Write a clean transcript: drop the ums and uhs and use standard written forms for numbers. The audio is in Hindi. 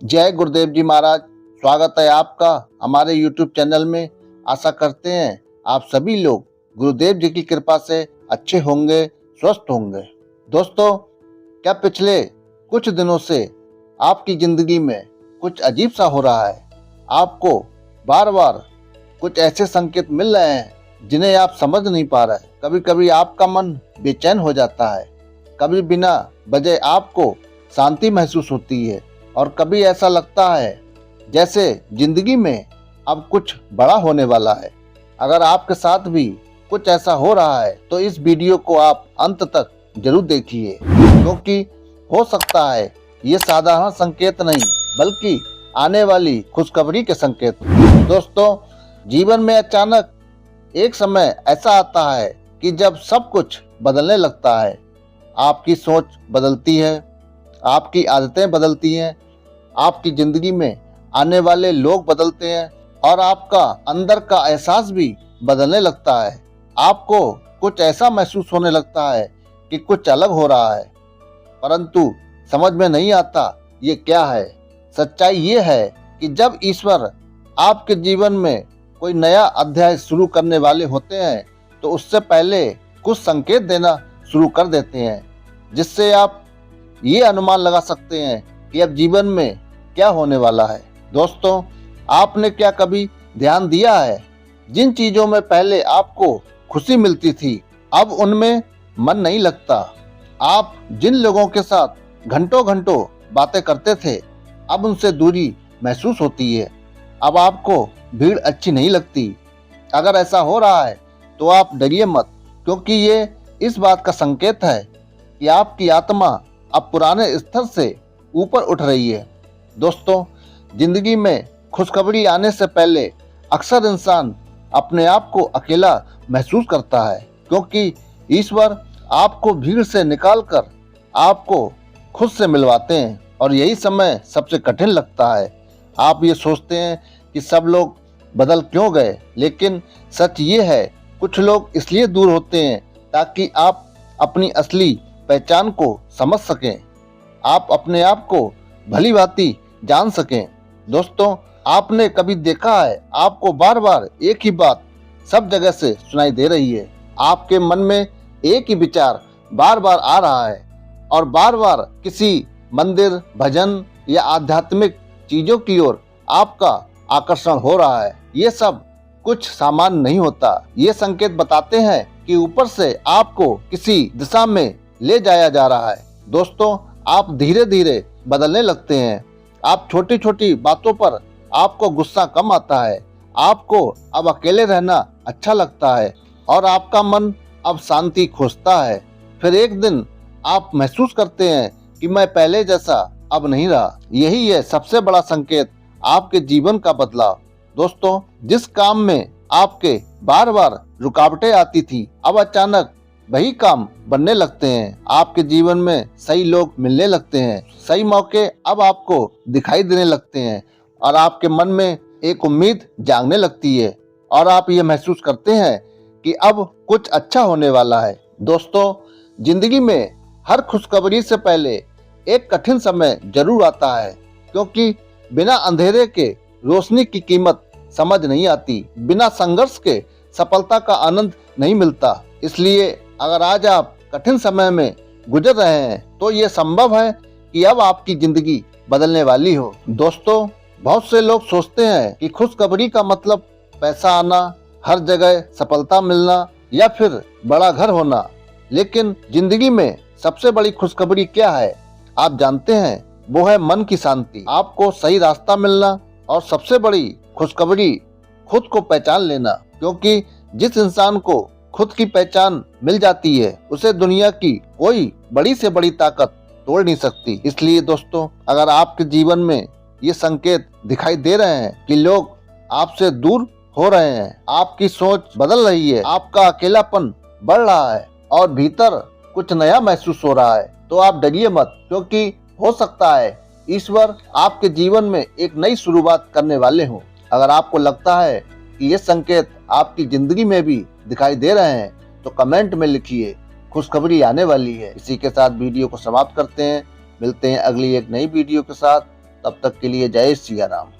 जय गुरुदेव जी महाराज। स्वागत है आपका हमारे YouTube चैनल में। आशा करते हैं आप सभी लोग गुरुदेव जी की कृपा से अच्छे होंगे, स्वस्थ होंगे। दोस्तों, क्या पिछले कुछ दिनों से आपकी जिंदगी में कुछ अजीब सा हो रहा है? आपको बार बार कुछ ऐसे संकेत मिल रहे हैं जिन्हें आप समझ नहीं पा रहे। कभी कभी आपका मन बेचैन हो जाता है, कभी बिना वजह आपको शांति महसूस होती है और कभी ऐसा लगता है जैसे जिंदगी में अब कुछ बड़ा होने वाला है। अगर आपके साथ भी कुछ ऐसा हो रहा है तो इस वीडियो को आप अंत तक जरूर देखिए, क्योंकि हो सकता है ये साधारण संकेत नहीं बल्कि आने वाली खुशखबरी के संकेत। दोस्तों, जीवन में अचानक एक समय ऐसा आता है कि जब सब कुछ बदलने लगता है। आपकी सोच बदलती है, आपकी आदतें बदलती हैं, आपकी जिंदगी में आने वाले लोग बदलते हैं और आपका अंदर का एहसास भी बदलने लगता है। आपको कुछ ऐसा महसूस होने लगता है कि कुछ अलग हो रहा है, परंतु समझ में नहीं आता ये क्या है। सच्चाई ये है कि जब ईश्वर आपके जीवन में कोई नया अध्याय शुरू करने वाले होते हैं तो उससे पहले कुछ संकेत देना शुरू कर देते हैं, जिससे आप ये अनुमान लगा सकते हैं कि अब जीवन में क्या होने वाला है। दोस्तों, आपने क्या कभी ध्यान दिया है, जिन चीजों में पहले आपको खुशी मिलती थी अब उनमें मन नहीं लगता। आप जिन लोगों के साथ घंटों घंटों बातें करते थे अब उनसे दूरी महसूस होती है। अब आपको भीड़ अच्छी नहीं लगती। अगर ऐसा हो रहा है तो आप डरिए मत, क्योंकि ये इस बात का संकेत है कि आपकी आत्मा अब पुराने स्तर से ऊपर उठ रही है। दोस्तों, जिंदगी में खुशखबरी आने से पहले अक्सर इंसान अपने आप को अकेला महसूस करता है, क्योंकि ईश्वर आपको भीड़ से निकालकर आपको खुद से मिलवाते हैं और यही समय सबसे कठिन लगता है। आप ये सोचते हैं कि सब लोग बदल क्यों गए, लेकिन सच ये है कुछ लोग इसलिए दूर होते हैं ताकि आप अपनी असली पहचान को समझ सकें, आप अपने आप को भली भांति जान सकें। दोस्तों, आपने कभी देखा है आपको बार बार एक ही बात सब जगह से सुनाई दे रही है। आपके मन में एक ही विचार बार बार आ रहा है और बार बार किसी मंदिर, भजन या आध्यात्मिक चीजों की ओर आपका आकर्षण हो रहा है। ये सब कुछ सामान्य नहीं होता। ये संकेत बताते हैं कि ऊपर से आपको किसी दिशा में ले जाया जा रहा है। दोस्तों, आप धीरे धीरे बदलने लगते हैं। आप छोटी छोटी बातों पर आपको गुस्सा कम आता है, आपको अब अकेले रहना अच्छा लगता है और आपका मन अब शांति खोजता है। फिर एक दिन आप महसूस करते हैं कि मैं पहले जैसा अब नहीं रहा। यही है सबसे बड़ा संकेत आपके जीवन का बदलाव। दोस्तों, जिस काम में आपके बार बार रुकावटें आती थी अब अचानक वही काम बनने लगते हैं। आपके जीवन में सही लोग मिलने लगते हैं, सही मौके अब आपको दिखाई देने लगते हैं और आपके मन में एक उम्मीद जागने लगती है और आप ये महसूस करते हैं कि अब कुछ अच्छा होने वाला है। दोस्तों, जिंदगी में हर खुशखबरी से पहले एक कठिन समय जरूर आता है, क्योंकि बिना अंधेरे के रोशनी की कीमत समझ नहीं आती, बिना संघर्ष के सफलता का आनंद नहीं मिलता। इसलिए अगर आज आप कठिन समय में गुजर रहे हैं तो ये संभव है कि अब आपकी जिंदगी बदलने वाली हो। दोस्तों, बहुत से लोग सोचते हैं कि खुशखबरी का मतलब पैसा आना, हर जगह सफलता मिलना या फिर बड़ा घर होना, लेकिन जिंदगी में सबसे बड़ी खुशखबरी क्या है आप जानते हैं? वो है मन की शांति, आपको सही रास्ता मिलना और सबसे बड़ी खुशखबरी खुद को पहचान लेना, क्योंकि जिस इंसान को खुद की पहचान मिल जाती है उसे दुनिया की कोई बड़ी से बड़ी ताकत तोड़ नहीं सकती। इसलिए दोस्तों, अगर आपके जीवन में ये संकेत दिखाई दे रहे हैं कि लोग आपसे दूर हो रहे हैं, आपकी सोच बदल रही है, आपका अकेलापन बढ़ रहा है और भीतर कुछ नया महसूस हो रहा है, तो आप डरिए मत, क्योंकि हो सकता है ईश्वर आपके जीवन में एक नई शुरुआत करने वाले हों। अगर आपको लगता है कि ये संकेत आपकी जिंदगी में भी दिखाई दे रहे हैं तो कमेंट में लिखिए, खुशखबरी आने वाली है। इसी के साथ वीडियो को समाप्त करते हैं। मिलते हैं अगली एक नई वीडियो के साथ। तब तक के लिए जय सिया राम।